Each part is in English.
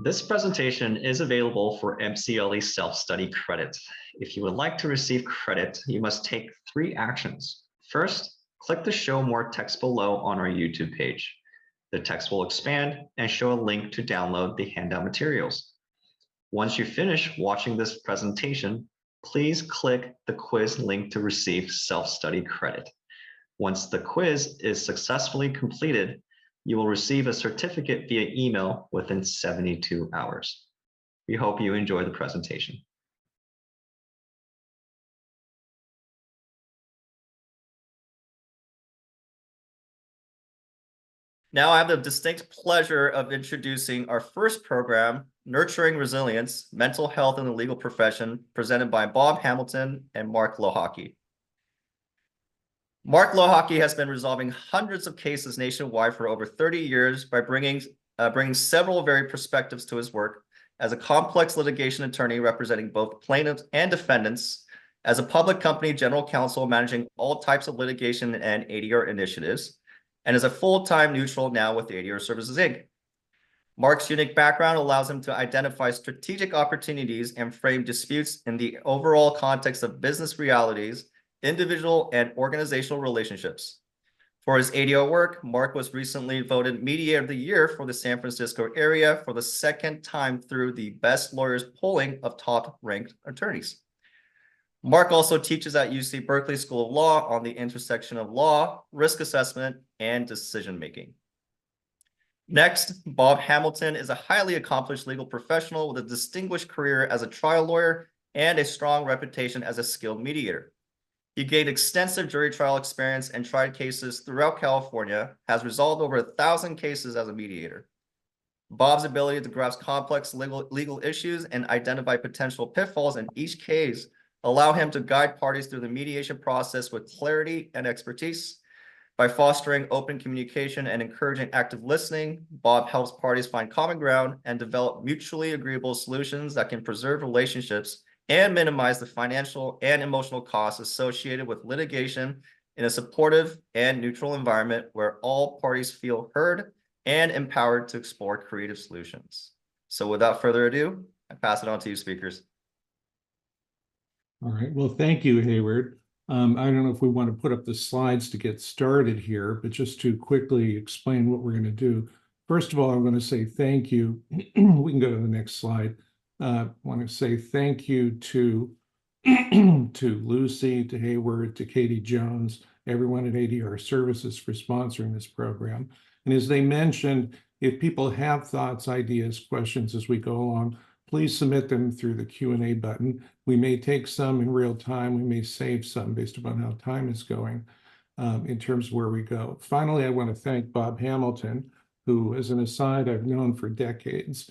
This presentation is available for MCLE self-study credit. If you would like to receive credit, you must take 3 actions. First, click the Show More text below on our YouTube page. The text will expand and show a link to download the handout materials. Once you finish watching this presentation, please click the quiz link to receive self-study credit. Once the quiz is successfully completed, you will receive a certificate via email within 72 hours. We hope you enjoy the presentation. Now I have the distinct pleasure of introducing our first program, Nurturing Resilience, Mental Health in the Legal Profession, presented by Bob Hamilton and Mark LeHocky. Mark LeHocky has been resolving hundreds of cases nationwide for over 30 years by bringing several varied perspectives to his work as a complex litigation attorney representing both plaintiffs and defendants, as a public company general counsel managing all types of litigation and ADR initiatives, and as a full-time neutral now with ADR Services, Inc. Mark's unique background allows him to identify strategic opportunities and frame disputes in the overall context of business realities, individual and organizational relationships. For his ADR work, Mark was recently voted Mediator of the Year for the San Francisco area for the 2nd time through the Best Lawyers polling of top-ranked attorneys. Mark also teaches at UC Berkeley School of Law on the intersection of law, risk assessment, and decision-making. Next, Bob Hamilton is a highly accomplished legal professional with a distinguished career as a trial lawyer and a strong reputation as a skilled mediator. He gained extensive jury trial experience and tried cases throughout California, has resolved over 1,000 cases as a mediator. Bob's ability to grasp complex legal issues and identify potential pitfalls in each case allow him to guide parties through the mediation process with clarity and expertise. By fostering open communication and encouraging active listening, Bob helps parties find common ground and develop mutually agreeable solutions that can preserve relationships and minimize the financial and emotional costs associated with litigation in a supportive and neutral environment where all parties feel heard and empowered to explore creative solutions. So without further ado, I pass it on to you, speakers. All right, well, thank you, Hayward. I don't know if we want to put up the slides to get started here, but just to quickly explain what we're going to do. First of all, I'm going to say thank you. We can go to the next slide. I want to say thank you to Lucy, to Hayward, to Katie Jones, everyone at ADR Services for sponsoring this program. And as they mentioned, if people have thoughts, ideas, questions as we go along, please submit them through the Q&A button. We may take some in real time. We may save some based upon how time is going in terms of where we go. Finally, I want to thank Bob Hamilton, who, as an aside, I've known for decades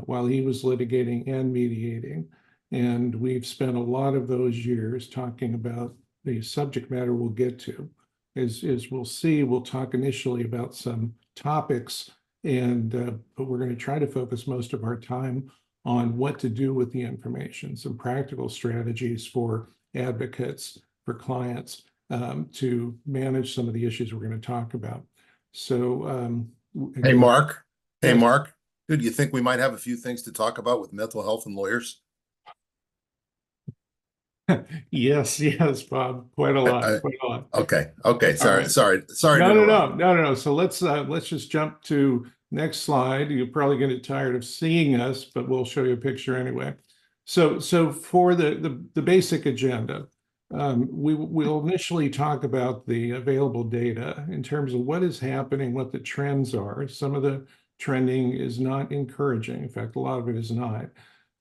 while he was litigating and mediating. And we've spent a lot of those years talking about the subject matter we'll get to. As we'll see, we'll talk initially about some topics, but we're going to try to focus most of our time on what to do with the information, some practical strategies for advocates, for clients, to manage some of the issues we're going to talk about. So, hey, Mark. Yes. Hey, Mark. Do you think we might have a few things to talk about with mental health and lawyers? Yes, Bob. Quite a lot. Okay. Sorry. No. So let's just jump to next slide. You're probably going to get tired of seeing us, but we'll show you a picture anyway. So for the basic agenda, we'll initially talk about the available data in terms of what is happening, what the trends are. Some of the trending is not encouraging. In fact, a lot of it is not.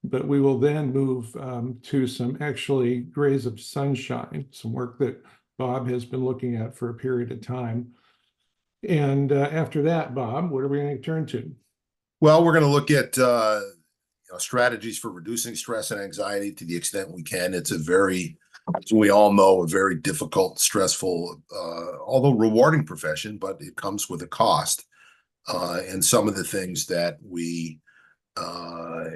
But we will then move to some actually rays of sunshine, some work that Bob has been looking at for a period of time. And after that, Bob, what are we going to turn to? Well, we're going to look at strategies for reducing stress and anxiety to the extent we can. It's as we all know, a very difficult, stressful, although rewarding profession, but it comes with a cost. And some of the things that we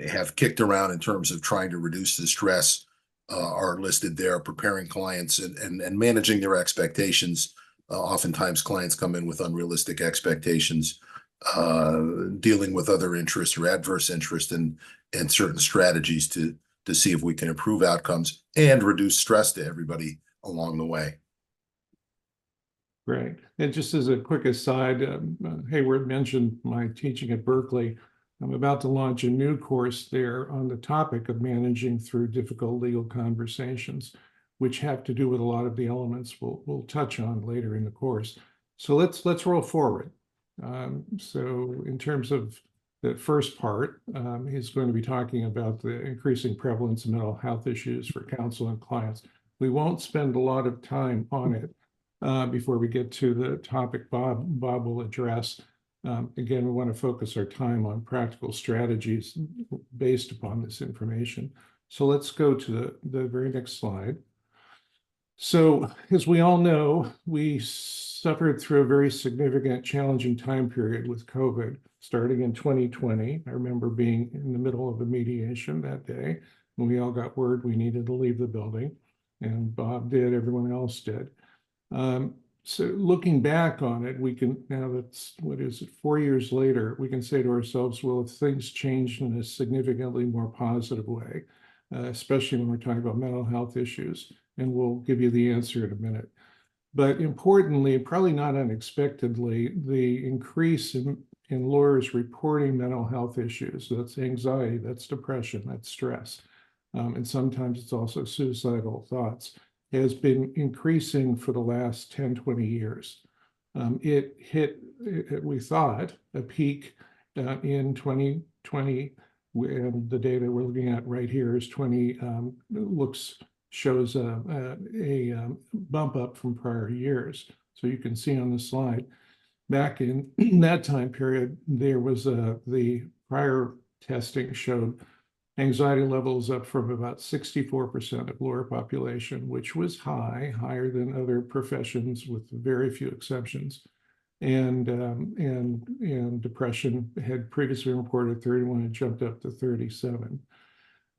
have kicked around in terms of trying to reduce the stress are listed there, preparing clients and managing their expectations. Oftentimes clients come in with unrealistic expectations. dealing with other interests or adverse interests and certain strategies to see if we can improve outcomes and reduce stress to everybody along the way. Great. And just as a quick aside, Hayward mentioned my teaching at Berkeley. I'm about to launch a new course there on the topic of managing through difficult legal conversations, which have to do with a lot of the elements we'll touch on later in the course. So let's roll forward. So in terms of the first part, he's going to be talking about the increasing prevalence of mental health issues for counsel and clients. We won't spend a lot of time on it before we get to the topic Bob will address. Again, we want to focus our time on practical strategies based upon this information. So let's go to the very next slide. So as we all know, we suffered through a very significant, challenging time period with COVID, starting in 2020. I remember being in the middle of a mediation that day, and we all got word we needed to leave the building, and Bob did, everyone else did. So looking back on it, we can, now that's, 4 years later, we can say to ourselves, well, if things changed in a significantly more positive way, especially when we're talking about mental health issues, and we'll give you the answer in a minute. But importantly, probably not unexpectedly, the increase in lawyers reporting mental health issues, that's anxiety, that's depression, that's stress, and sometimes it's also suicidal thoughts, has been increasing for the last 10, 20 years. It hit, we thought, a peak in 2020, and the data we're looking at right here is shows a bump up from prior years. So you can see on the slide, back in that time period, there was the prior testing showed anxiety levels up from about 64% of lawyer population, which was higher than other professions with very few exceptions. And depression had previously reported 31, it jumped up to 37.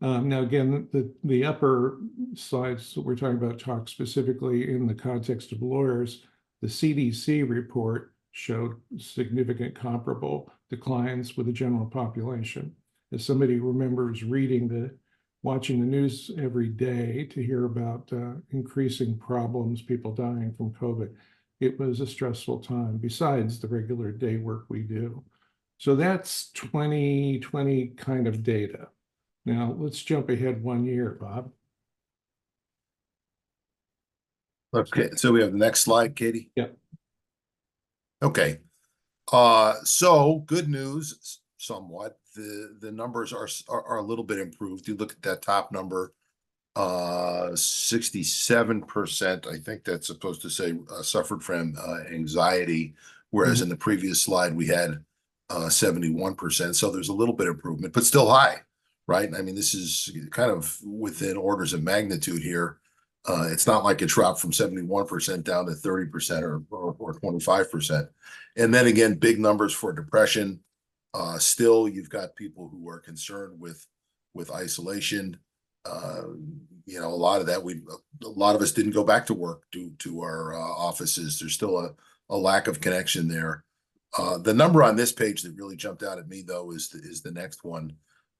Now, again, the upper slides that we're talking about talk specifically in the context of lawyers. The CDC report showed significant comparable declines with the general population. As somebody remembers watching the news every day to hear about increasing problems, people dying from COVID, it was a stressful time besides the regular day work we do. So that's 2020 kind of data. Now let's jump ahead 1 year, Bob. Okay, so we have the next slide, Katie. Yep. Okay. So good news, somewhat. The numbers are a little bit improved. You look at that top number, 67%. I think that's supposed to say suffered from anxiety, whereas in the previous slide we had 71%. So there's a little bit of improvement, but still high, right? I mean, this is kind of within orders of magnitude here. It's not like it dropped from 71% down to 30% or 25%. And then again, big numbers for depression. Still, you've got people who are concerned with isolation. You know, a lot of us didn't go back to work due to our offices. There's still a lack of connection there. The number on this page that really jumped out at me, though, is the next one.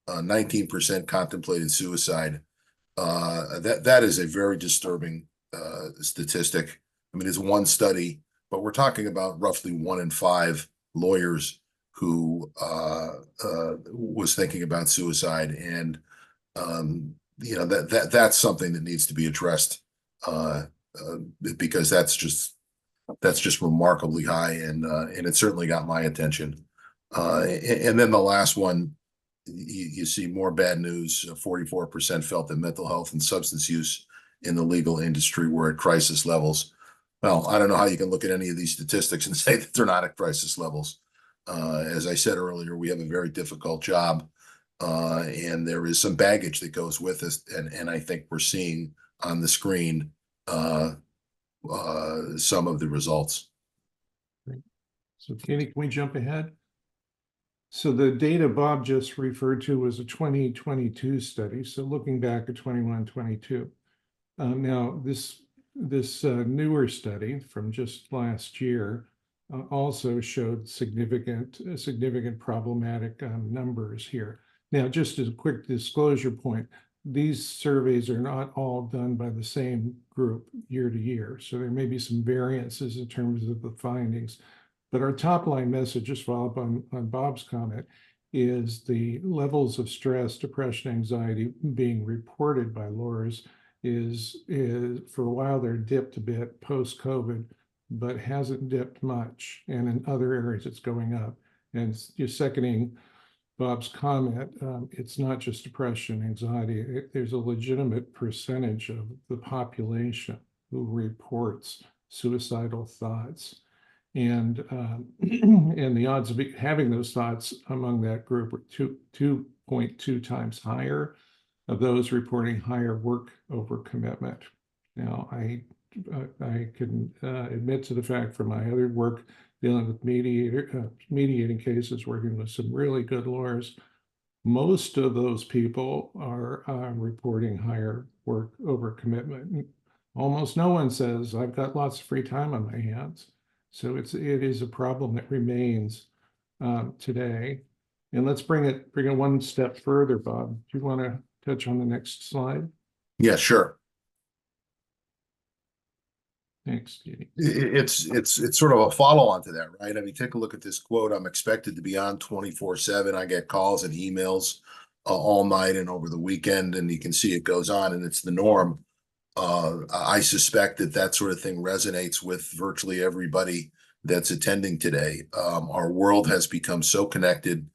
19% contemplated suicide. That is a very disturbing statistic. I mean, it's one study, but we're talking about roughly 1 in 5 lawyers who was thinking about suicide, and you know, that's something that needs to be addressed because that's just remarkably high, and it certainly got my attention. And then the last one, you see more bad news. 44% felt that mental health and substance use in the legal industry were at crisis levels. Well, I don't know how you can look at any of these statistics and say that they're not at crisis levels. As I said earlier, we have a very difficult job, and there is some baggage that goes with us. And I think we're seeing on the screen some of the results. Great. So Katie, can we jump ahead? So the data Bob just referred to was a 2022 study. So looking back at 21, 22. Now this newer study from just last year also showed significant problematic numbers here. Now, just as a quick disclosure point, these surveys are not all done by the same group year to year. So there may be some variances in terms of the findings. But our top line message, just follow up on Bob's comment, is the levels of stress, depression, anxiety being reported by lawyers is for a while there dipped a bit post-COVID, but hasn't dipped much. And in other areas, it's going up. And just seconding Bob's comment, it's not just depression, anxiety. There's a legitimate percentage of the population who reports suicidal thoughts. And and the odds of having those thoughts among that group are 2.2 times higher of those reporting higher work over commitment. Now, I can admit to the fact from my other work dealing with mediating cases, working with some really good lawyers, most of those people are reporting higher work over commitment. Almost no one says, I've got lots of free time on my hands. So it is a problem that remains today. And let's bring it one step further, Bob. Do you want to touch on the next slide? Yeah, sure. Thanks, Katie. It's sort of a follow on to that, right? I mean, take a look at this quote. I'm expected to be on 24/7. I get calls and emails all night and over the weekend, and you can see it goes on, and it's the norm. I suspect that sort of thing resonates with virtually everybody that's attending today. Our world has become so connected,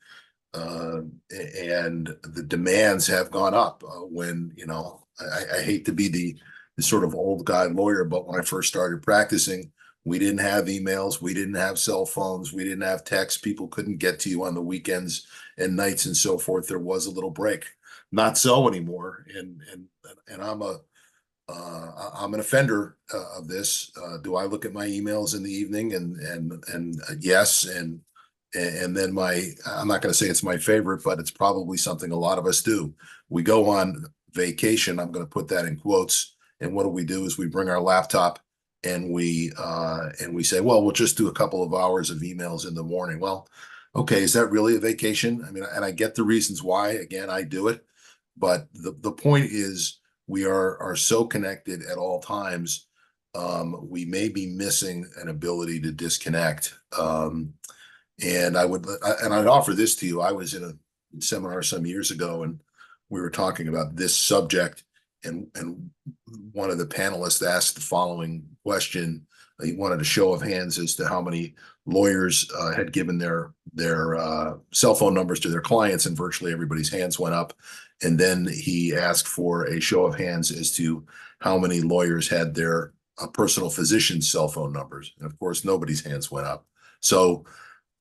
and the demands have gone up. When, you know, I hate to be the sort of old guy lawyer, but when I first started practicing, we didn't have emails, we didn't have cell phones, we didn't have text. People couldn't get to you on the weekends and nights and so forth. There was a little break. Not so anymore, and I'm an offender of this. Do I look at my emails in the evening? And yes, and then I'm not going to say it's my favorite, but it's probably something a lot of us do. We go on vacation. I'm going to put that in quotes. And what do is we bring our laptop and we say, well, we'll just do a couple of hours of emails in the morning. Well, okay, is that really a vacation? I mean, and I get the reasons why. Again, I do it, but the point is, we are so connected at all times. We may be missing an ability to disconnect. And I'd offer this to you. I was in a seminar some years ago, and we were talking about this subject, and one of the panelists asked the following question. He wanted a show of hands as to how many lawyers had given their cell phone numbers to their clients, and virtually everybody's hands went up. And then he asked for a show of hands as to how many lawyers had their personal physician's cell phone numbers. And of course, nobody's hands went up. So,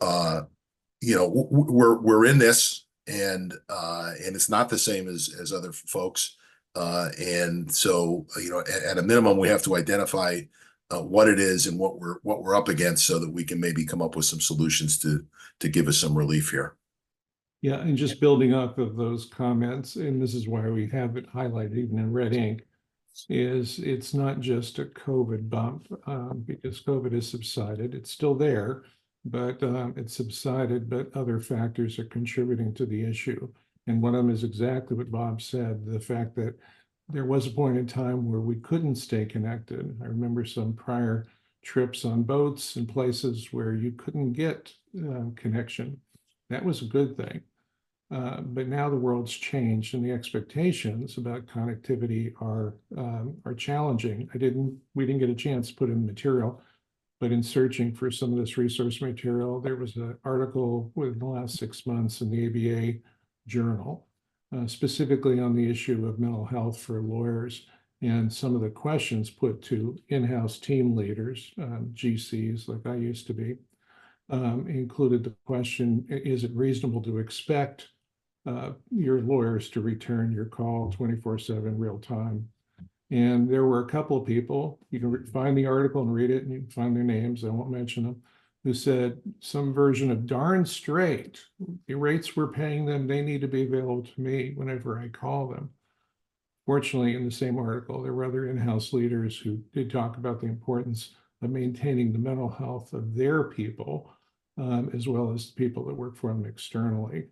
you know, we're in this, and it's not the same as other folks. And so, you know, at a minimum, we have to identify what it is and what we're up against, so that we can maybe come up with some solutions to give us some relief here. Yeah, and just building off of those comments, and this is why we have it highlighted even in red ink, is it's not just a COVID bump, because COVID has subsided. It's still there, but it's subsided, but other factors are contributing to the issue. And one of them is exactly what Bob said, the fact that there was a point in time where we couldn't stay connected. I remember some prior trips on boats and places where you couldn't get connection. That was a good thing. But now the world's changed, and the expectations about connectivity are challenging. We didn't get a chance to put in material, but in searching for some of this resource material, there was an article within the last 6 months in the ABA journal, specifically on the issue of mental health for lawyers, and some of the questions put to in-house team leaders, GCs like I used to be, included the question, is it reasonable to expect your lawyers to return your call 24/7 real time? And there were a couple of people, you can find the article and read it, and you can find their names, I won't mention them, who said some version of darn straight, the rates we're paying them, they need to be available to me whenever I call them. Fortunately, in the same article, there were other in-house leaders who did talk about the importance of maintaining the mental health of their people, as well as the people that work for them externally.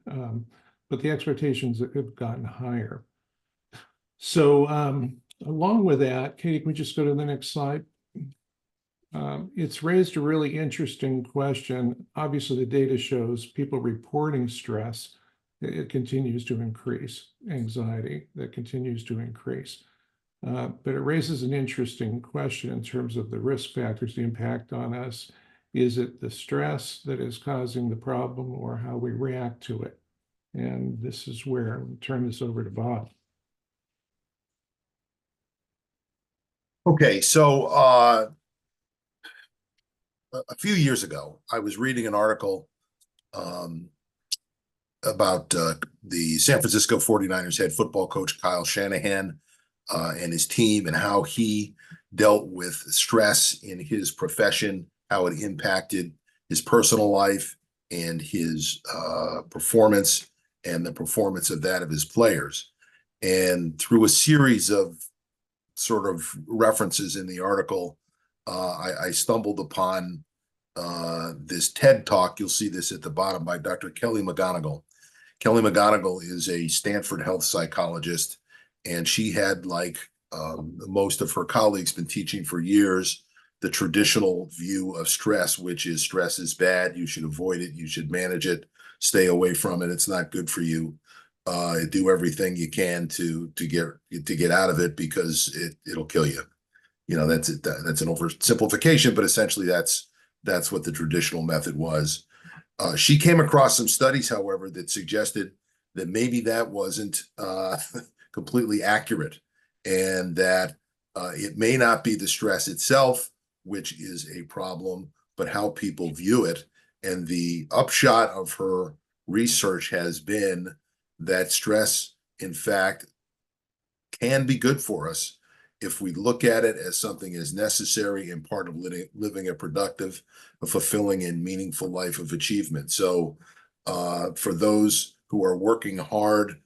But the expectations have gotten higher. So along with that, Katie, can we just go to the next slide? It's raised a really interesting question. Obviously, the data shows people reporting stress, it continues to increase, anxiety that continues to increase. But it raises an interesting question in terms of the risk factors, the impact on us. Is it the stress that is causing the problem or how we react to it? And this is where I'll turn this over to Bob. Okay, so a few years ago, I was reading an article about the San Francisco 49ers head football coach Kyle Shanahan and his team, and how he dealt with stress in his profession, how it impacted his personal life and his performance and the performance of that of his players. And through a series of sort of references in the article, I stumbled upon this TED Talk. You'll see this at the bottom, by Dr. Kelly McGonigal. Kelly McGonigal is a Stanford health psychologist, and she had, like most of her colleagues, been teaching for years the traditional view of stress, which is stress is bad, you should avoid it, you should manage it, stay away from it, it's not good for you. Do everything you can to get out of it, because it'll kill you. You know, that's an oversimplification, but essentially that's what the traditional method was. She came across some studies, however, that suggested that maybe that wasn't completely accurate, and that it may not be the stress itself which is a problem, but how people view it. And the upshot of her research has been that stress, in fact, can be good for us if we look at it as something as necessary and part of living a productive, a fulfilling and meaningful life of achievement. So for those who are working hard,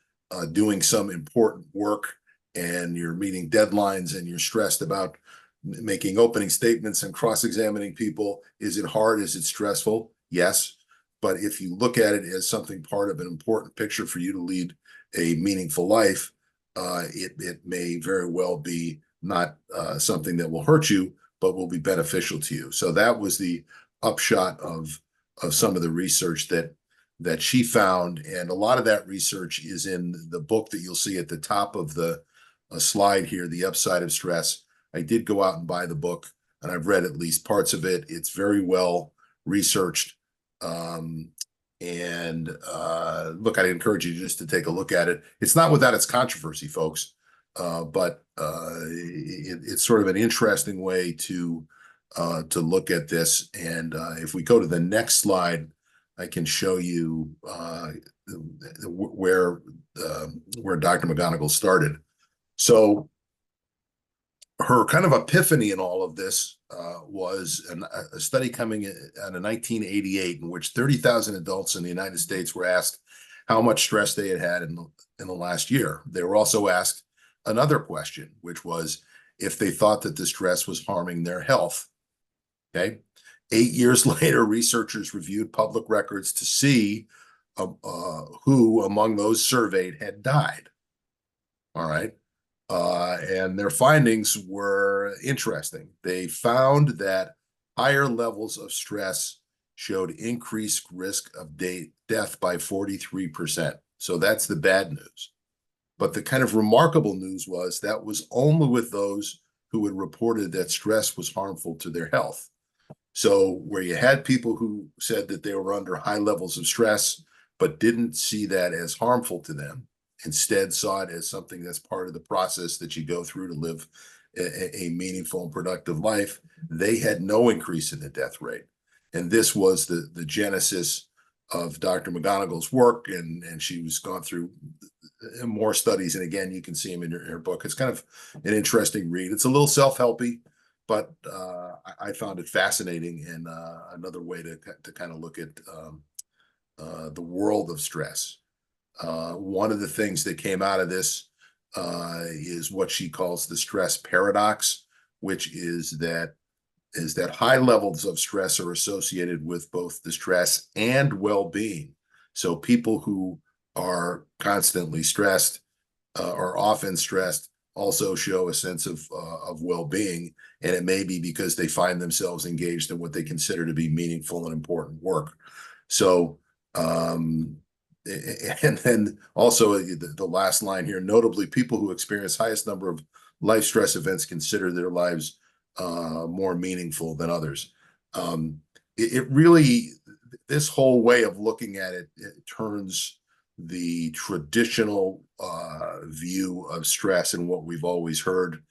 doing some important work, and you're meeting deadlines and you're stressed about making opening statements and cross-examining people, is it hard? Is it stressful? Yes. But if you look at it as something part of an important picture for you to lead a meaningful life, it may very well be not something that will hurt you, but will be beneficial to you. So that was the upshot of some of the research that she found. And a lot of that research is in the book that you'll see at the top of the slide here, The Upside of Stress. I did go out and buy the book, and I've read at least parts of it. It's very well researched. Look, I'd encourage you just to take a look at it. It's not without its controversy, folks, but it's sort of an interesting way to look at this. And if we go to the next slide, I can show you where Dr. McGonigal started. So her kind of epiphany in all of this was a study coming out of 1988, in which 30,000 adults in the United States were asked how much stress they had in the last year. They were also asked another question, which was if they thought that the stress was harming their health. Okay. 8 years later, researchers reviewed public records to see who among those surveyed had died. All right. And their findings were interesting. They found that higher levels of stress showed increased risk of death by 43%. So that's the bad news. But the kind of remarkable news was that was only with those who had reported that stress was harmful to their health. So where you had people who said that they were under high levels of stress, but didn't see that as harmful to them, instead saw it as something that's part of the process that you go through to live a meaningful and productive life, they had no increase in the death rate. And this was the genesis of Dr. McGonigal's work, and she was gone through more studies. And again, you can see them in her book. It's kind of an interesting read. It's a little self-helpy, but I found it fascinating, and another way to kind of look at the world of stress. One of the things that came out of this is what she calls the stress paradox, which is that is that high levels of stress are associated with both the stress and well-being. So people who are constantly stressed or often stressed also show a sense of well-being, and it may be because they find themselves engaged in what they consider to be meaningful and important work. So, and then also the last line here, notably, people who experience highest number of life stress events consider their lives more meaningful than others. It really, this whole way of looking at it, it turns the traditional view of stress and what we've always heard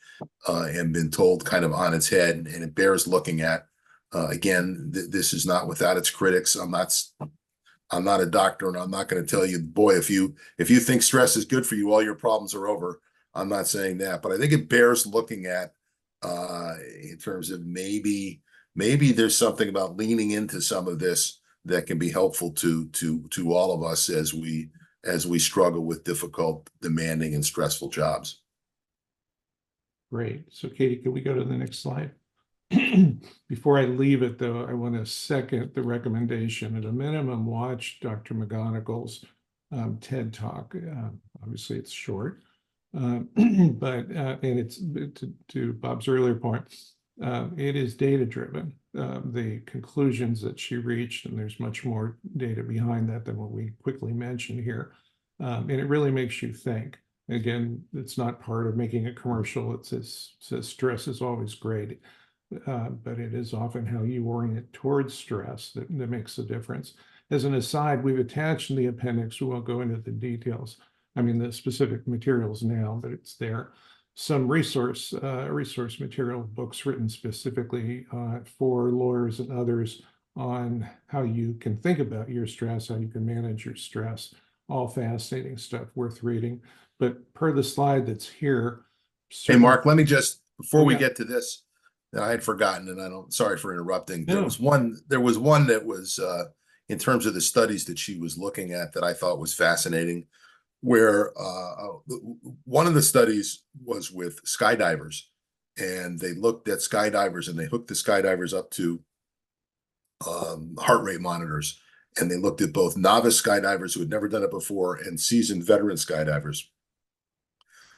and been told kind of on its head, and it bears looking at. Again, this is not without its critics. I'm not a doctor, and I'm not going to tell you, boy, if you think stress is good for you, all your problems are over. I'm not saying that, but I think it bears looking at in terms of maybe there's something about leaning into some of this that can be helpful to all of us as we struggle with difficult, demanding, and stressful jobs. Great. So Katie, can we go to the next slide? Before I leave it, though, I want to second the recommendation. At a minimum, watch Dr. McGonigal's TED Talk. Obviously, it's short, but and it's to Bob's earlier point, it is data-driven. The conclusions that she reached, and there's much more data behind that than what we quickly mentioned here, and it really makes you think. Again, it's not part of making a commercial. It says stress is always great. But it is often how you orient towards stress that makes a difference. As an aside, we've attached in the appendix, we won't go into the details, I mean the specific materials now, but it's there, some resource material, books written specifically for lawyers and others on how you can think about your stress, how you can manage your stress. All fascinating stuff, worth reading. But per the slide that's here. Hey, Mark, let me just, before we yeah. get to this, that I had forgotten, and sorry for interrupting. No. There was one that was in terms of the studies that she was looking at that I thought was fascinating, where one of the studies was with skydivers, and they looked at skydivers and they hooked the skydivers up to heart rate monitors, and they looked at both novice skydivers who had never done it before and seasoned veteran skydivers.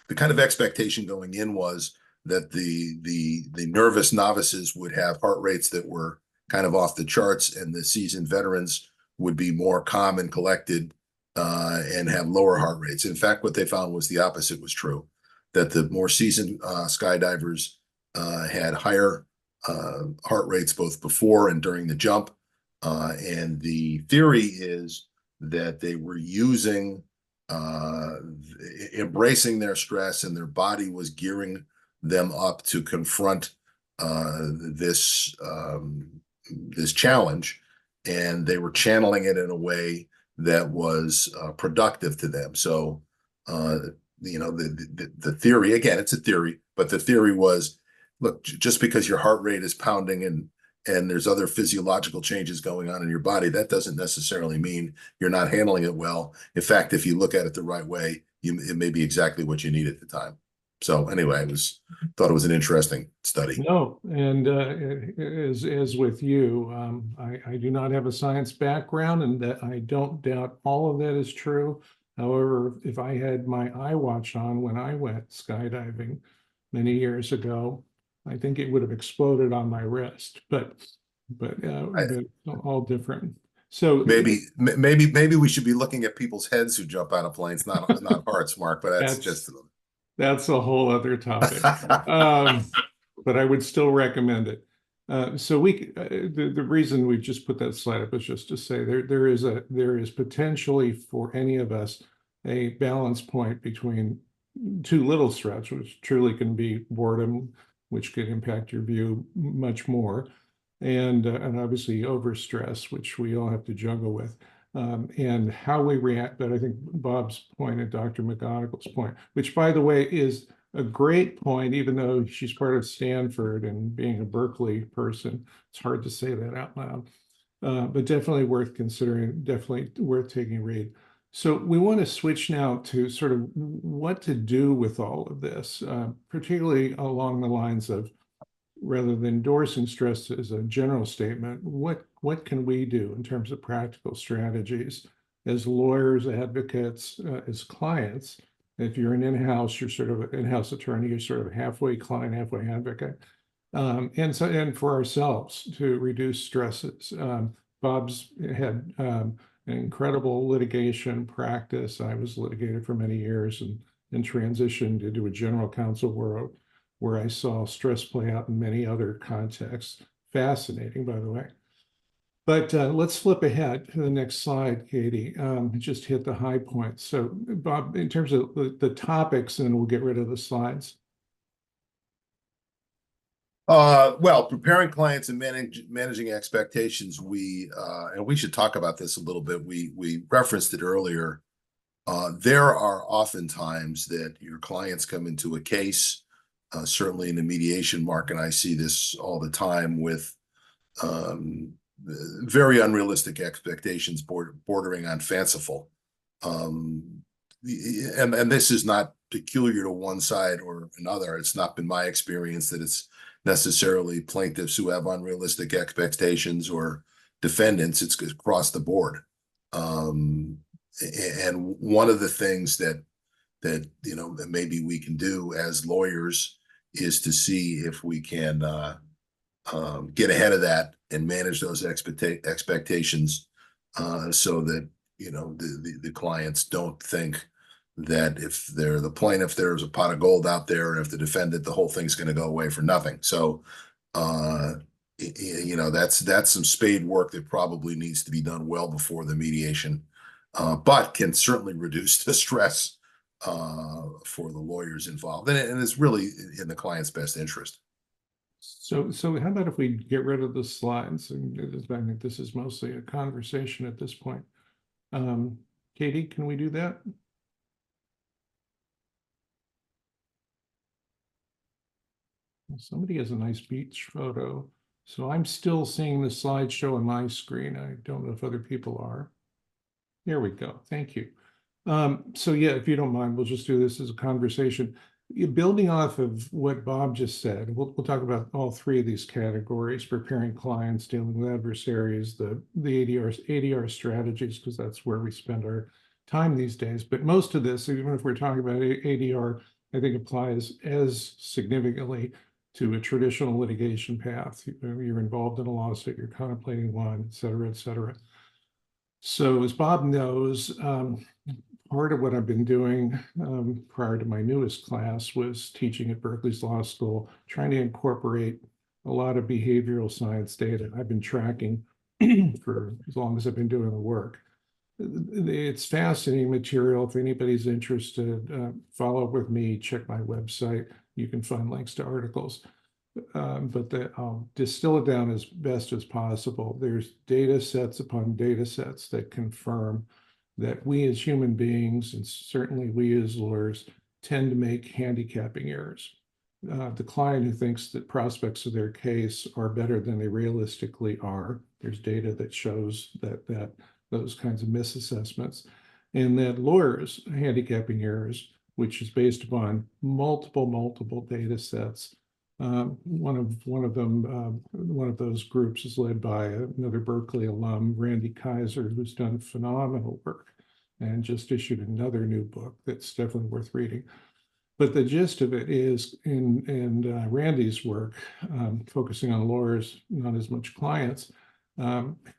The kind of expectation going in was that the nervous novices would have heart rates that were kind of off the charts, and the seasoned veterans would be more calm and collected and have lower heart rates. In fact, what they found was the opposite was true, that the more seasoned skydivers had higher heart rates both before and during the jump. And the theory is that they were embracing their stress, and their body was gearing them up to confront this challenge, and they were channeling it in a way that was productive to them. So, the theory, again, it's a theory, but the theory was, look, just because your heart rate is pounding and there's other physiological changes going on in your body, that doesn't necessarily mean you're not handling it well. In fact, if you look at it the right way, it may be exactly what you need at the time. So anyway, thought it was an interesting study. No, and as with you, I do not have a science background, and that I don't doubt all of that is true. However, if I had my iWatch on when I went skydiving many years ago, I think it would have exploded on my wrist. But all different. So maybe we should be looking at people's heads who jump out of planes, not hearts, Mark. But that's a whole other topic. But I would still recommend it. So the reason we just put that slide up is just to say there is potentially for any of us a balance point between too little stress, which truly can be boredom, which could impact your view much more, and obviously overstress, which we all have to juggle with. And how we react. But I think Bob's point and Dr. McGonigal's point, which by the way is a great point, even though she's part of Stanford and being a Berkeley person, it's hard to say that out loud, but definitely worth considering, definitely worth taking a read. So we want to switch now to sort of what to do with all of this, particularly along the lines of rather than endorsing stress as a general statement, what can we do in terms of practical strategies as lawyers, advocates, as clients? If you're an in-house, you're sort of an in-house attorney, you're sort of halfway client, halfway advocate. And for ourselves to reduce stresses. Bob's had an incredible litigation practice. I was litigated for many years and transitioned into a general counsel where I saw stress play out in many other contexts. Fascinating, by the way. But let's flip ahead to the next slide, Katie. Just hit the high points. So, Bob, in terms of the topics, and we'll get rid of the slides. Well, preparing clients and managing expectations, and we should talk about this a little bit. We referenced it earlier. There are often times that your clients come into a case, certainly in the mediation market, I see this all the time with very unrealistic expectations bordering on fanciful. And this is not peculiar to one side or another. It's not been my experience that it's necessarily plaintiffs who have unrealistic expectations or defendants. It's across the board. And one of the things that maybe we can do as lawyers is to see if we can get ahead of that and manage those expectations so that the clients don't think that if they're the plaintiff, there's a pot of gold out there, and if the defendant, the whole thing's going to go away for nothing. So, that's some spade work that probably needs to be done well before the mediation, but can certainly reduce the stress for the lawyers involved, and it's really in the client's best interest. So how about if we get rid of the slides? And I think this is mostly a conversation at this point. Katie, can we do that? Somebody has a nice beach photo. So I'm still seeing the slideshow on my screen. I don't know if other people are. There we go. Thank you. So yeah, if you don't mind, we'll just do this as a conversation. Building off of what Bob just said, we'll talk about all three of these categories: preparing clients, dealing with adversaries, the ADR strategies, because that's where we spend our time these days. But most of this, even if we're talking about ADR, I think applies as significantly to a traditional litigation path. You're involved in a lawsuit, you're contemplating one, et cetera, et cetera. So as Bob knows, part of what I've been doing prior to my newest class was teaching at Berkeley's Law School, trying to incorporate a lot of behavioral science data I've been tracking for as long as I've been doing the work. It's fascinating material. If anybody's interested, follow up with me, check my website. You can find links to articles. But I'll distill it down as best as possible. There's data sets upon data sets that confirm that we as human beings, and certainly we as lawyers, tend to make handicapping errors. The client who thinks that prospects of their case are better than they realistically are, there's data that shows that those kinds of misassessments, and that lawyers' handicapping errors, which is based upon multiple data sets. One of those groups is led by another Berkeley alum, Randy Kaiser, who's done phenomenal work and just issued another new book that's definitely worth reading. But the gist of it is in Randy's work, focusing on lawyers, not as much clients,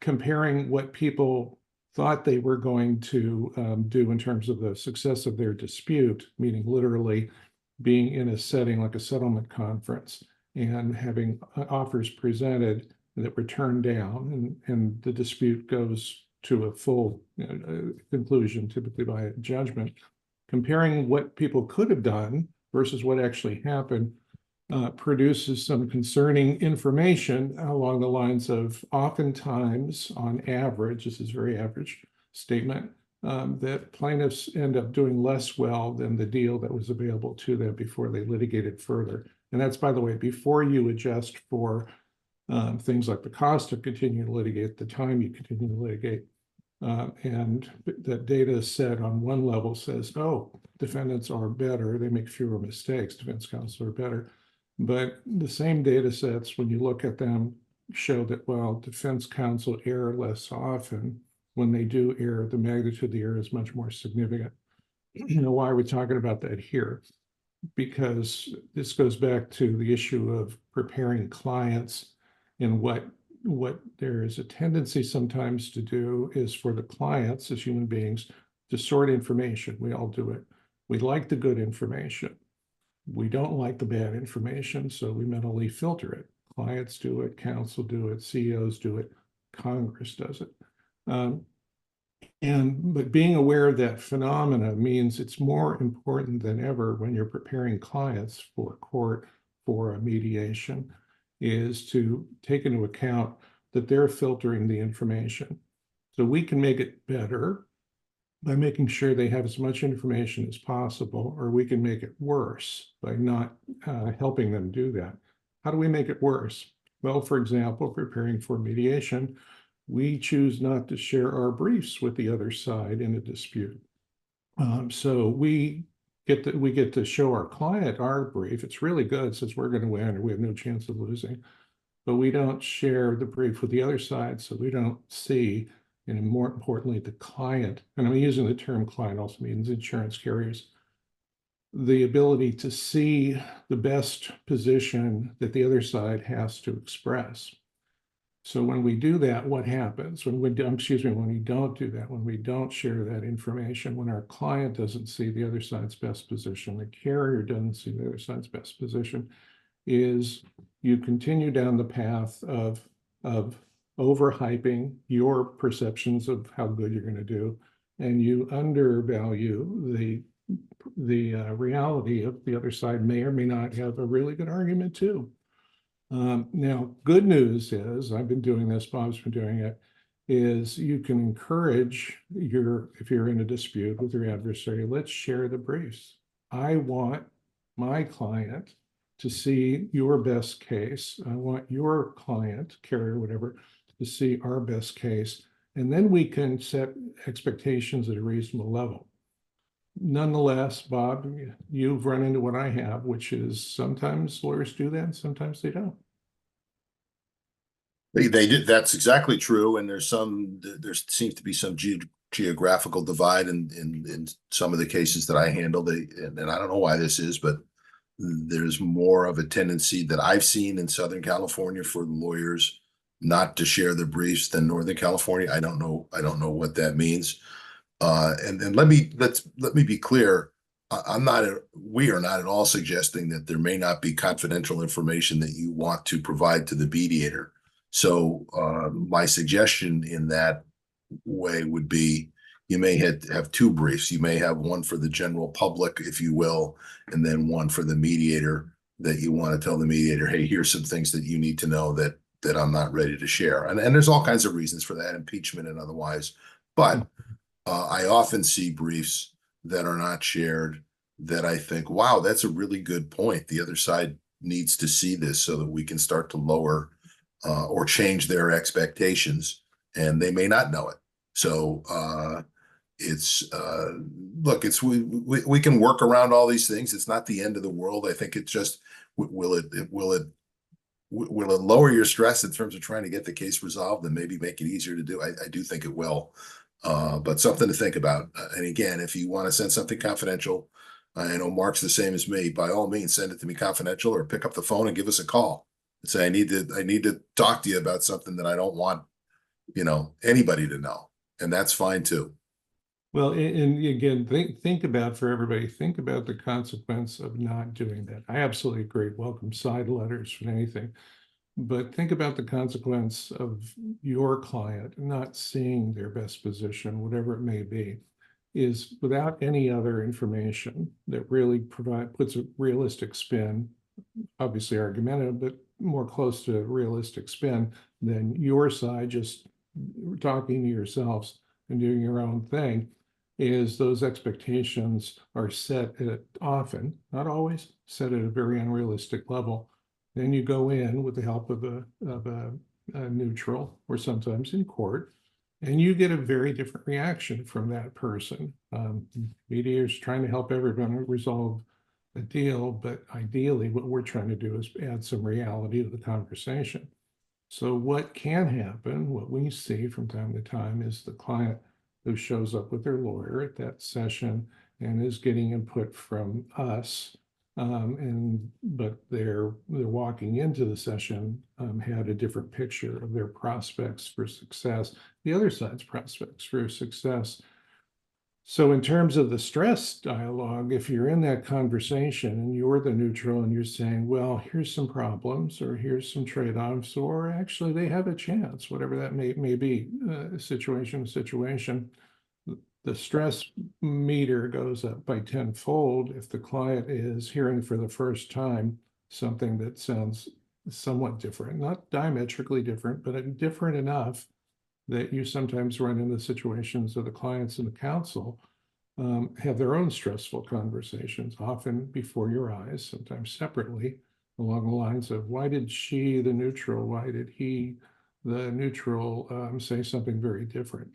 comparing what people thought they were going to do in terms of the success of their dispute, meaning literally being in a setting like a settlement conference and having offers presented that were turned down, and the dispute goes to a full conclusion, typically by a judgment. Comparing what people could have done versus what actually happened produces some concerning information along the lines of, oftentimes, on average, this is a very average statement, that plaintiffs end up doing less well than the deal that was available to them before they litigated further. And that's, by the way, before you adjust for things like the cost of continuing to litigate, the time you continue to litigate. And the data set on one level says, oh, defendants are better, they make fewer mistakes, defense counsel are better. But the same data sets, when you look at them, show that while defense counsel err less often, when they do err, the magnitude of the error is much more significant. You know, why are we talking about that here? Because this goes back to the issue of preparing clients, and what there is a tendency sometimes to do is for the clients as human beings to sort information. We all do it. We like the good information. We don't like the bad information, so we mentally filter it. Clients do it, counsel do it, CEOs do it, Congress does it. But being aware of that phenomena means it's more important than ever when you're preparing clients for court, for a mediation, is to take into account that they're filtering the information. So we can make it better by making sure they have as much information as possible, or we can make it worse by not helping them do that. How do we make it worse? Well, for example, preparing for mediation, we choose not to share our briefs with the other side in a dispute. So we get to show our client our brief. It's really good since we're going to win or we have no chance of losing, but we don't share the brief with the other side, so we don't see, and more importantly, the client, and I'm using the term client also means insurance carriers, the ability to see the best position that the other side has to express. So when we do that, what happens? When we don't do that, when we don't share that information, when our client doesn't see the other side's best position, the carrier doesn't see the other side's best position, is you continue down the path of overhyping your perceptions of how good you're going to do, and you undervalue the reality of the other side may or may not have a really good argument too. Now, good news is, I've been doing this, Bob's been doing it, is you can encourage if you're in a dispute with your adversary, let's share the briefs. I want my client to see your best case. I want your client, carrier, whatever, to see our best case. And then we can set expectations at a reasonable level. Nonetheless, Bob, you've run into what I have, which is sometimes lawyers do that and sometimes they don't. They did. That's exactly true. And there seems to be some geographical divide in some of the cases that I handle. And I don't know why this is, but there's more of a tendency that I've seen in Southern California for lawyers not to share their briefs than Northern California. I don't know what that means. And let me be clear. We are not at all suggesting that there may not be confidential information that you want to provide to the mediator. So my suggestion in that way would be you may have two briefs. You may have one for the general public, if you will, and then one for the mediator that you want to tell the mediator, hey, here's some things that you need to know that I'm not ready to share. And there's all kinds of reasons for that, impeachment and otherwise. But I often see briefs that are not shared that I think, wow, that's a really good point. The other side needs to see this so that we can start to lower or change their expectations, and they may not know it. So we can work around all these things. It's not the end of the world. I think it's just, will it lower your stress in terms of trying to get the case resolved and maybe make it easier to do? I do think it will. But something to think about. And again, if you want to send something confidential, I know Mark's the same as me. By all means, send it to me confidential, or pick up the phone and give us a call and say, I need to talk to you about something that I don't want, anybody to know. And that's fine too. Well, and again, think about, for everybody, think about the consequence of not doing that. I absolutely agree. Welcome side letters and anything. But think about the consequence of your client not seeing their best position, whatever it may be, is without any other information that really puts a realistic spin, obviously argumentative, but more close to a realistic spin than your side just talking to yourselves and doing your own thing, is those expectations are set at often, not always, set at a very unrealistic level. Then you go in with the help of a neutral, or sometimes in court, and you get a very different reaction from that person. Mediators trying to help everyone resolve a deal, but ideally what we're trying to do is add some reality to the conversation. So what can happen, what we see from time to time, is the client who shows up with their lawyer at that session and is getting input from us. But they're walking into the session had a different picture of their prospects for success, the other side's prospects for success. So in terms of the stress dialogue, if you're in that conversation and you're the neutral and you're saying, well, here's some problems or here's some trade-offs, or actually they have a chance, whatever that may be, situation to situation, the stress meter goes up by tenfold if the client is hearing for the first time something that sounds somewhat different, not diametrically different, but different enough that you sometimes run into situations of the clients and the counsel have their own stressful conversations, often before your eyes, sometimes separately, along the lines of, why did she, the neutral, why did he, the neutral, say something very different?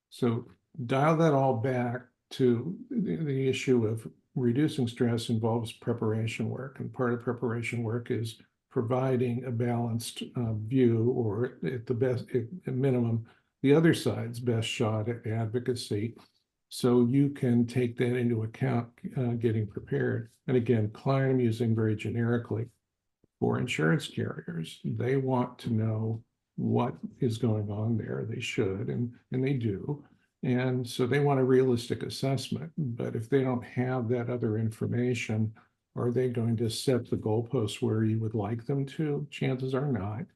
So dial that all back to the issue of reducing stress involves preparation work, and part of preparation work is providing a balanced view, or at the best, at minimum, the other side's best shot at advocacy, so you can take that into account getting prepared. And again, client, I'm using very generically. For insurance carriers, they want to know what is going on there. They should, and they do. And so they want a realistic assessment. But if they don't have that other information, are they going to set the goalposts where you would like them to? Chances are not.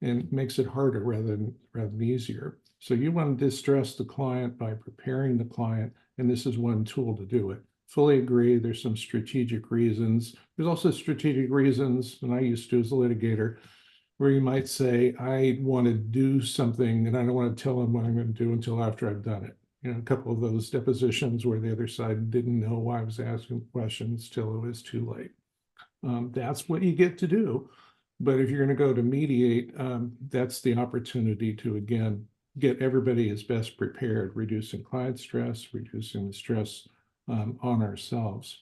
And it makes it harder rather than easier. So you want to distress the client by preparing the client, and this is one tool to do it. Fully agree, there's some strategic reasons. There's also strategic reasons, and I used to as a litigator, where you might say, I want to do something and I don't want to tell them what I'm going to do until after I've done it. You know, a couple of those depositions where the other side didn't know why I was asking questions till it was too late. That's what you get to do. But if you're going to go to mediate, that's the opportunity to, again, get everybody as best prepared, reducing client stress, reducing the stress on ourselves.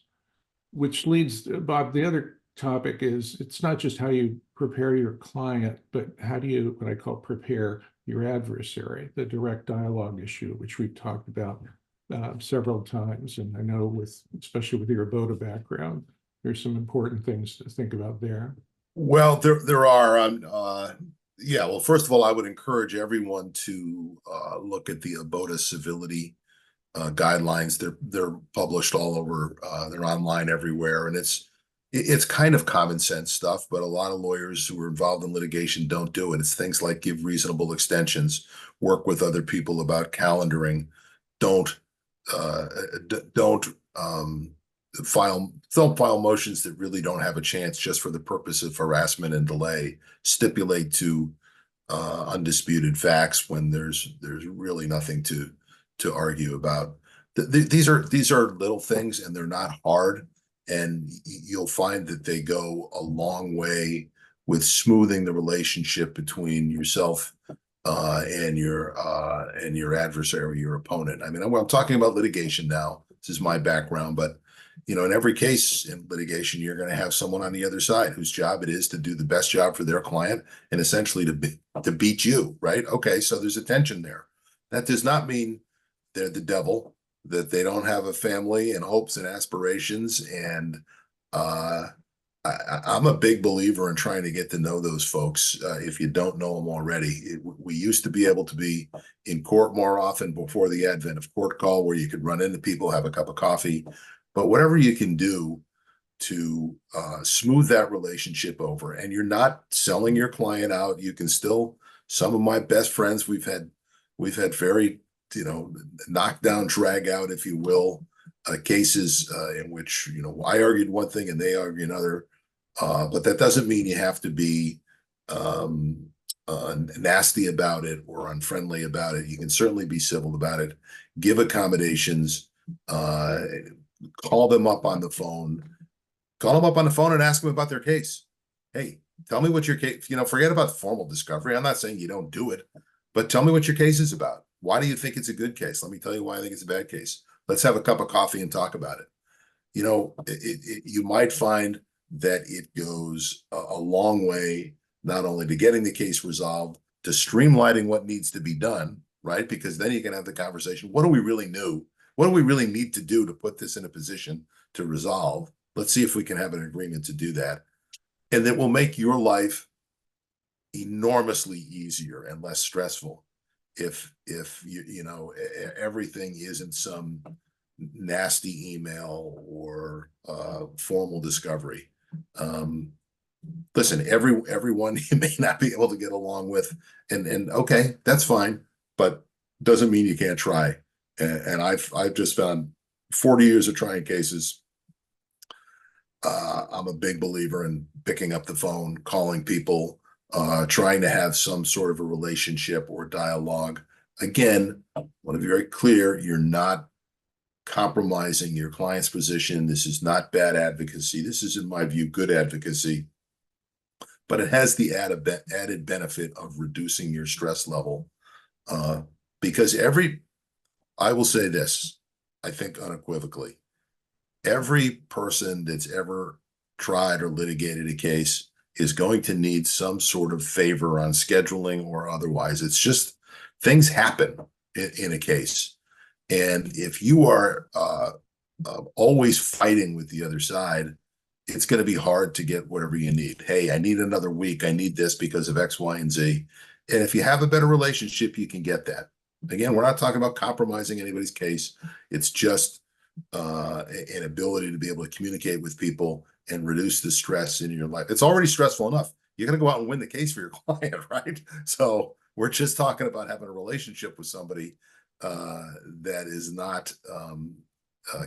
Which leads, Bob, the other topic is, it's not just how you prepare your client, but how do you, what I call prepare your adversary, the direct dialogue issue, which we've talked about several times. And I know especially with your ABOTA background, there's some important things to think about there. Well, there are. Yeah, well, first of all, I would encourage everyone to look at the ABOTA civility guidelines. They're published all over. They're online everywhere, and it's kind of common sense stuff. But a lot of lawyers who are involved in litigation don't do it. It's things like give reasonable extensions, work with other people about calendaring, don't file motions that really don't have a chance just for the purpose of harassment and delay. Stipulate to undisputed facts when there's really nothing to argue about. These are little things, and they're not hard, and you'll find that they go a long way with smoothing the relationship between yourself and your adversary, your opponent. I mean, I'm talking about litigation now. This is my background, but you know, in every case in litigation, you're going to have someone on the other side whose job it is to do the best job for their client and essentially to beat you, right? Okay, so there's a tension there. That does not mean they're the devil, that they don't have a family and hopes and aspirations. And I'm a big believer in trying to get to know those folks if you don't know them already. We used to be able to be in court more often before the advent of court call, where you could run into people, have a cup of coffee. But whatever you can do to smooth that relationship over, and you're not selling your client out, you can still, some of my best friends, we've had very, you know, knockdown, drag out, if you will, cases in which, you know, I argued one thing and they argue another. But that doesn't mean you have to be nasty about it or unfriendly about it. You can certainly be civil about it, give accommodations, call them up on the phone and ask them about their case. Hey, tell me what your case, you know, forget about formal discovery. I'm not saying you don't do it, but tell me what your case is about. Why do you think it's a good case? Let me tell you why I think it's a bad case. Let's have a cup of coffee and talk about it. you might find that it goes a long way, not only to getting the case resolved, to streamlining what needs to be done, right? Because then you can have the conversation, what do we really know? What do we really need to do to put this in a position to resolve? Let's see if we can have an agreement to do that. And that will make your life enormously easier and less stressful if everything isn't some nasty email or formal discovery. Listen, everyone you may not be able to get along with, and okay, that's fine, but doesn't mean you can't try. And I've just found 40 years of trying cases. I'm a big believer in picking up the phone, calling people, trying to have some sort of a relationship or dialogue. Again, I want to be very clear, you're not compromising your client's position. This is not bad advocacy. This is, in my view, good advocacy, but it has the added benefit of reducing your stress level. Because I will say this, I think unequivocally, every person that's ever tried or litigated a case is going to need some sort of favor on scheduling or otherwise. It's just things happen in a case. And if you are always fighting with the other side, it's going to be hard to get whatever you need. Hey, I need another week. I need this because of X, Y, and Z. And if you have a better relationship, you can get that. Again, we're not talking about compromising anybody's case. It's just an ability to be able to communicate with people and reduce the stress in your life. It's already stressful enough. You're going to go out and win the case for your client, right? So we're just talking about having a relationship with somebody that is not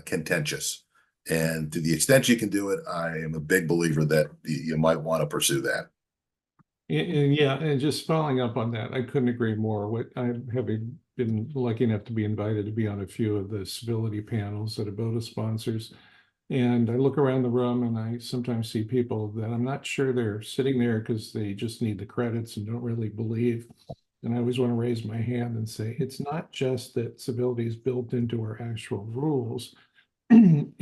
contentious. And to the extent you can do it, I am a big believer that you might want to pursue that. And yeah, and just following up on that, I couldn't agree more. What I have been lucky enough to be invited to be on a few of the civility panels that ABOTA sponsors. And I look around the room and I sometimes see people that I'm not sure they're sitting there because they just need the credits and don't really believe. And I always want to raise my hand and say, it's not just that civility is built into our actual rules. And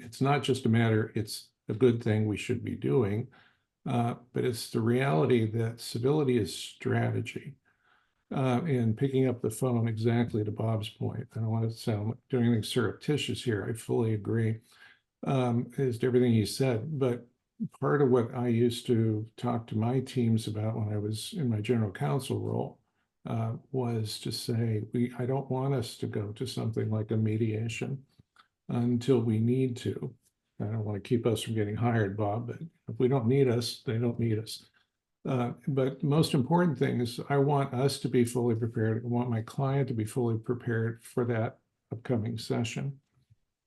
it's not just a matter, it's a good thing we should be doing. But it's the reality that civility is strategy. And picking up the phone, exactly to Bob's point, I don't want to sound like doing anything surreptitious here. I fully agree, as to everything he said. But part of what I used to talk to my teams about when I was in my general counsel role was to say, I don't want us to go to something like a mediation until we need to. I don't want to keep us from getting hired, Bob, but if we don't need us, they don't need us. But the most important thing is I want us to be fully prepared. I want my client to be fully prepared for that upcoming session.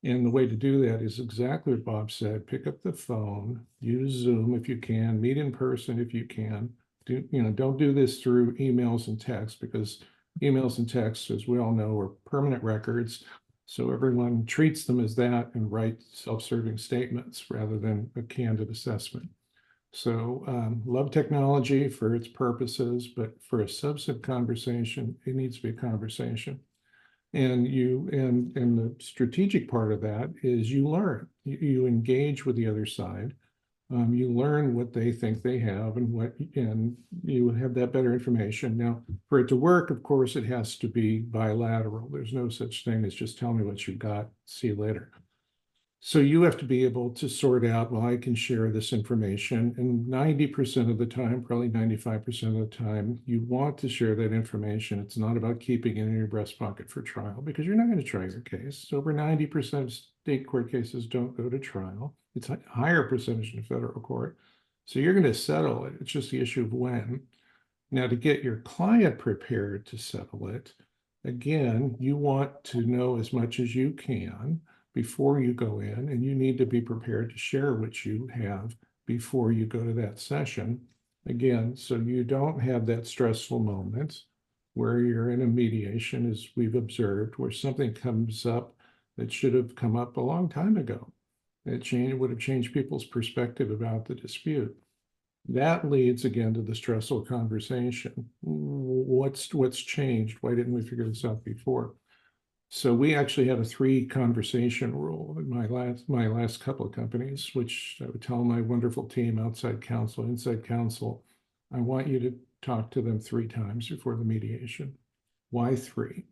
And the way to do that is exactly what Bob said. Pick up the phone, use Zoom if you can, meet in person if you can. Don't do this through emails and texts, because emails and texts, as we all know, are permanent records. So everyone treats them as that and writes self-serving statements rather than a candid assessment. So love technology for its purposes, but for a substantive conversation, it needs to be a conversation. And the strategic part of that is you learn. You engage with the other side. You learn what they think they have and you have that better information. Now, for it to work, of course, it has to be bilateral. There's no such thing as just tell me what you got, see you later. So you have to be able to sort out, well, I can share this information, and 90% of the time, probably 95% of the time, you want to share that information. It's not about keeping it in your breast pocket for trial, because you're not going to try your case. So over 90% of state court cases don't go to trial. It's a higher percentage in federal court. So you're going to settle it. It's just the issue of when. Now, to get your client prepared to settle it, again, you want to know as much as you can before you go in, and you need to be prepared to share what you have before you go to that session. Again, so you don't have that stressful moment where you're in a mediation, as we've observed, where something comes up that should have come up a long time ago. It would have changed people's perspective about the dispute. That leads again to the stressful conversation. What's changed? Why didn't we figure this out before? So we actually had a 3-conversation rule in my last couple of companies, which I would tell my wonderful team, outside counsel, inside counsel, I want you to talk to them 3 times before the mediation. Why 3?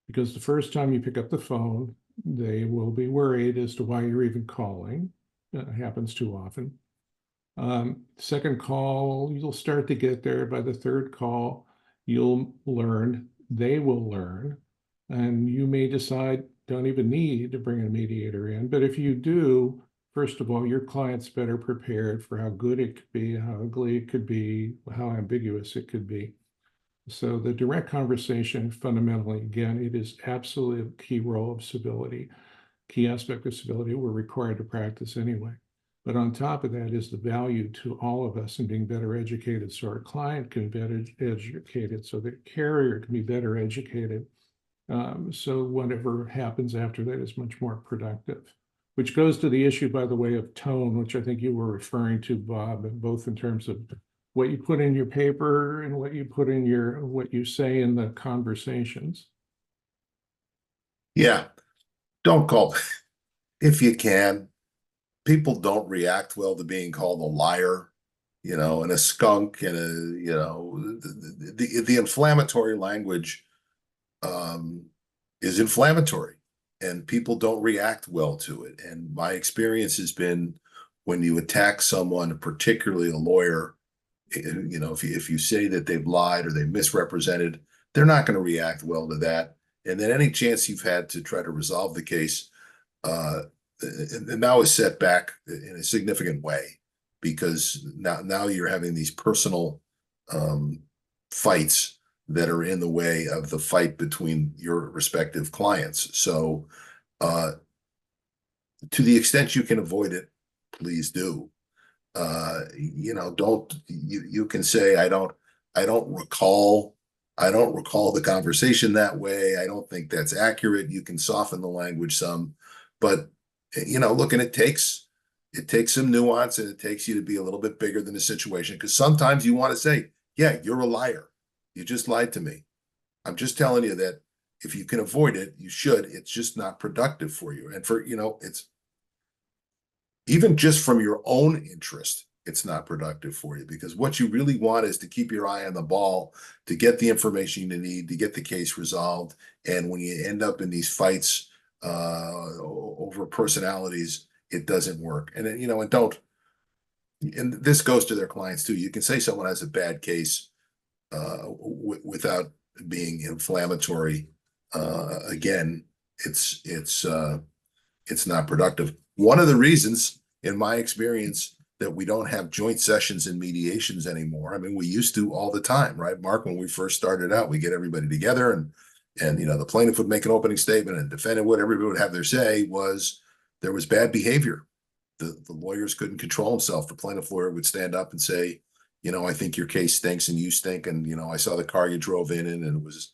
Because the first time you pick up the phone, they will be worried as to why you're even calling. That happens too often. Second call, you'll start to get there. By the third call, you'll learn, they will learn, and you may decide don't even need to bring a mediator in. But if you do, first of all, your client's better prepared for how good it could be, how ugly it could be, how ambiguous it could be. So the direct conversation, fundamentally, again, it is absolutely a key role of civility, key aspect of civility we're required to practice anyway. But on top of that is the value to all of us in being better educated, so our client can be better educated, so the carrier can be better educated. So whatever happens after that is much more productive, which goes to the issue, by the way, of tone, which I think you were referring to, Bob, both in terms of what you put in your paper and what you put in what you say in the conversations. Yeah, don't call if you can. People don't react well to being called a liar, and a skunk, and the inflammatory language is inflammatory, and people don't react well to it. And my experience has been when you attack someone, particularly a lawyer, if you say that they've lied or they've misrepresented, they're not going to react well to that. And then any chance you've had to try to resolve the case, and now is set back in a significant way, because now you're having these personal fights that are in the way of the fight between your respective clients. So to the extent you can avoid it, please do. You can say, I don't recall the conversation that way. I don't think that's accurate. You can soften the language some, but look, and it takes some nuance, and it takes you to be a little bit bigger than the situation, because sometimes you want to say, yeah, you're a liar. You just lied to me. I'm just telling you that if you can avoid it, you should. It's just not productive for you. And it's even just from your own interest, it's not productive for you, because what you really want is to keep your eye on the ball, to get the information you need, to get the case resolved. And when you end up in these fights over personalities, it doesn't work. And and this goes to their clients too. You can say someone has a bad case without being inflammatory. Again, it's not productive. One of the reasons, in my experience, that we don't have joint sessions and mediations anymore. I mean, we used to all the time, right, Mark? When we first started out, we get everybody together, and the plaintiff would make an opening statement, and defendant would, everybody would have their say. Was there was bad behavior. The lawyers couldn't control himself. The plaintiff lawyer would stand up and say, I think your case stinks and you stink, and I saw the car you drove in, and it was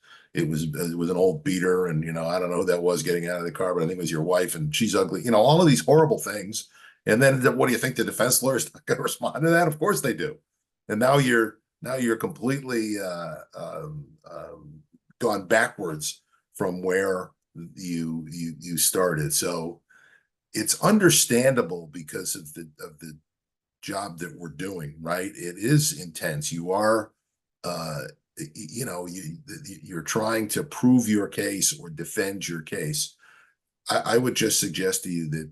an old beater, and I don't know who that was getting out of the car, but I think it was your wife, and she's ugly. All of these horrible things. And then what do you think? The defense lawyer's not going to respond to that? Of course they do. And now you're completely gone backwards from where you started. So it's understandable because of the job that we're doing, right? It is intense. You are you're trying to prove your case or defend your case. I would just suggest to you that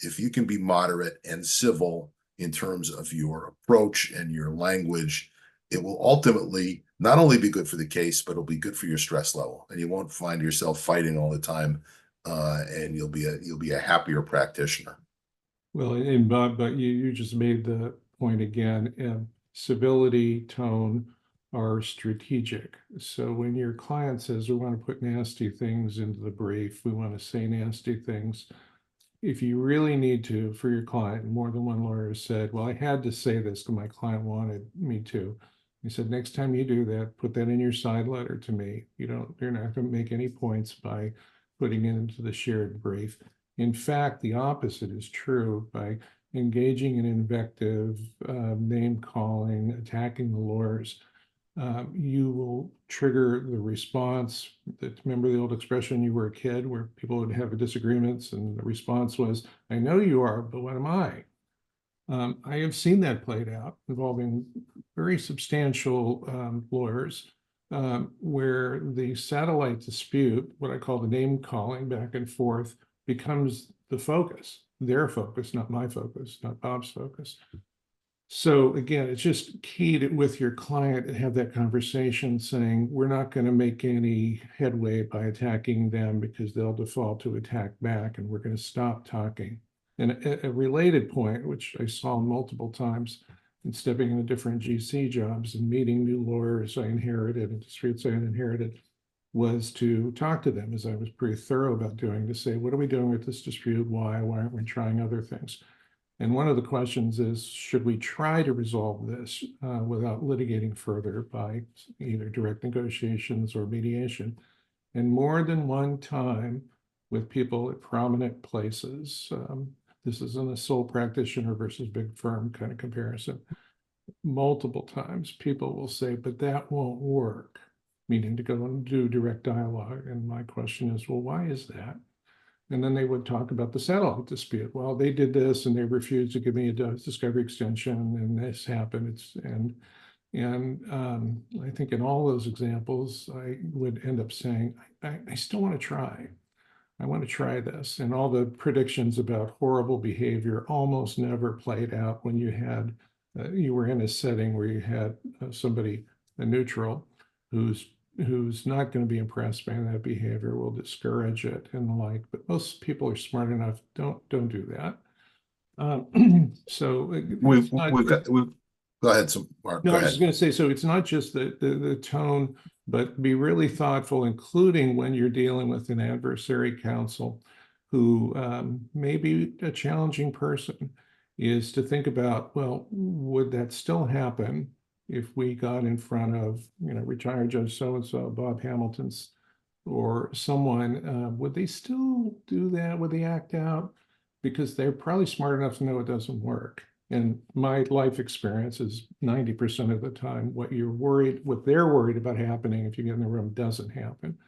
if you can be moderate and civil in terms of your approach and your language, it will ultimately not only be good for the case, but it'll be good for your stress level, and you won't find yourself fighting all the time, and you'll be a happier practitioner. Well, and Bob, but you just made the point again. Civility, tone are strategic. So when your client says we want to put nasty things into the brief, we want to say nasty things, if you really need to, for your client, more than one lawyer has said, well, I had to say this because my client wanted me to. He said, next time you do that, put that in your side letter to me. You're not going to make any points by putting it into the shared brief. In fact, the opposite is true. By engaging in invective, name calling, attacking the lawyers, you will trigger the response. Remember the old expression, you were a kid, where people would have disagreements and the response was, I know you are, but what am I? I have seen that played out involving very substantial lawyers, where the satellite dispute, what I call the name calling back and forth, becomes the focus, their focus, not my focus, not Bob's focus. So again, it's just key to, with your client, to have that conversation saying, we're not going to make any headway by attacking them because they'll default to attack back, and we're going to stop talking. And a related point, which I saw multiple times in stepping into different GC jobs and meeting new lawyers I inherited and disputes I had inherited, was to talk to them, as I was pretty thorough about doing, to say, what are we doing with this dispute? Why aren't we trying other things? And one of the questions is, should we try to resolve this without litigating further by either direct negotiations or mediation? And more than one time with people at prominent places, this isn't a sole practitioner versus big firm kind of comparison. Multiple times people will say, but that won't work, meaning to go and do direct dialogue. And my question is, well, why is that? And then they would talk about the satellite dispute. Well, they did this and they refused to give me a discovery extension, and this happened. I think in all those examples, I would end up saying, I still want to try. I want to try this. And all the predictions about horrible behavior almost never played out when you had, you were in a setting where you had somebody, a neutral, who's not going to be impressed by that behavior, will discourage it and the like. But most people are smart enough, don't do that. So go ahead, Mark. No, go I was ahead. just going to say, so it's not just the tone, but be really thoughtful, including when you're dealing with an adversary counsel who may be a challenging person, is to think about, well, would that still happen if we got in front of, retired Judge so-and-so, Bob Hamilton's, or someone, would they still do that? Would they act out? Because they're probably smart enough to know it doesn't work. And my life experience is 90% of the time, what they're worried about happening if you get in the room doesn't happen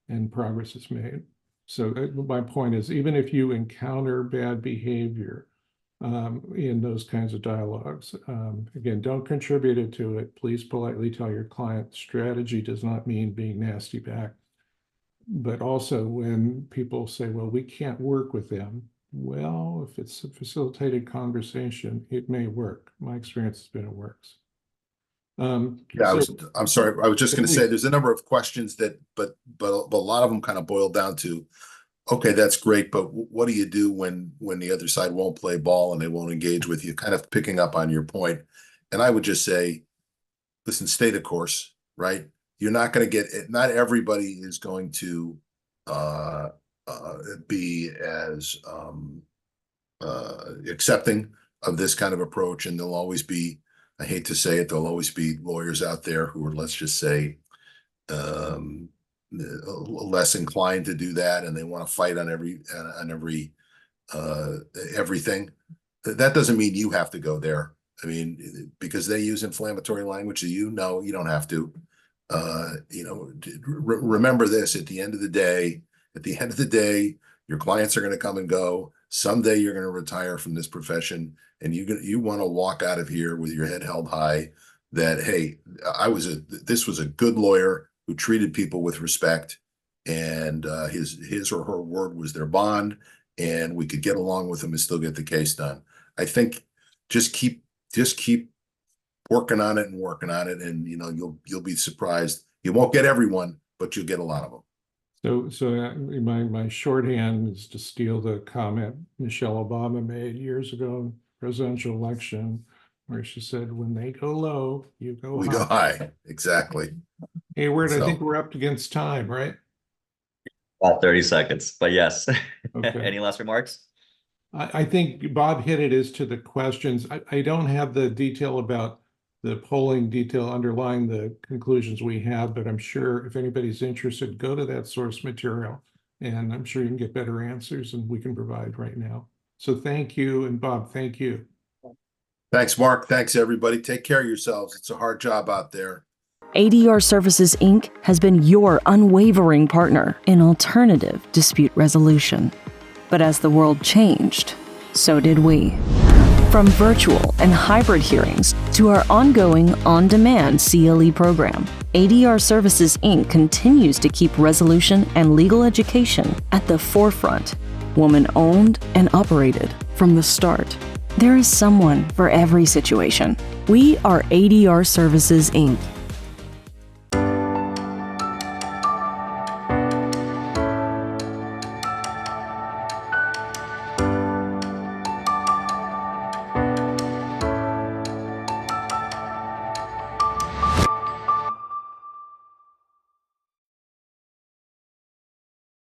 and progress is made. So my point is, even if you encounter bad behavior in those kinds of dialogues, again, don't contribute it to it. Please politely tell your client strategy does not mean being nasty back. But also when people say, well, we can't work with them, well, if it's a facilitated conversation, it may work. My experience has been it works. I'm sorry. I was just going to say there's a number of questions that, but a lot of them kind of boil down to, okay, that's great, but what do you do when the other side won't play ball and they won't engage with you? Kind of picking up on your point. And I would just say, listen, stay the course, right? You're not going to get it. Not everybody is going to be as accepting of this kind of approach. And there'll always be, I hate to say it, there'll always be lawyers out there who are, let's just say, less inclined to do that, and they want to fight on everything. That doesn't mean you have to go there. I mean, because they use inflammatory language to you, no, you don't have to. Remember this: at the end of the day, your clients are going to come and go. Someday you're going to retire from this profession, and you want to walk out of here with your head held high. That, hey, this was a good lawyer who treated people with respect, and his or her word was their bond, and we could get along with them and still get the case done. I think just keep working on it, and you'll be surprised. You won't get everyone, but you'll get a lot of them. So my shorthand is to steal the comment Michelle Obama made years ago in the presidential election, where she said, when they go low, you go high. We go high. Exactly. Hayward, I think we're up against time, right? About 30 seconds, but yes. Okay. Any last remarks? I think Bob hit it as to the questions. I don't have the detail about the polling detail underlying the conclusions we have, but I'm sure if anybody's interested, go to that source material, and I'm sure you can get better answers than we can provide right now. So thank you. And Bob, thank you. Thanks, Mark. Thanks, everybody. Take care of yourselves. It's a hard job out there. ADR Services, Inc. has been your unwavering partner in alternative dispute resolution. But as the world changed, so did we. From virtual and hybrid hearings to our ongoing on-demand CLE program, ADR Services, Inc. continues to keep resolution and legal education at the forefront, woman-owned and operated from the start. There is someone for every situation. We are ADR Services, Inc.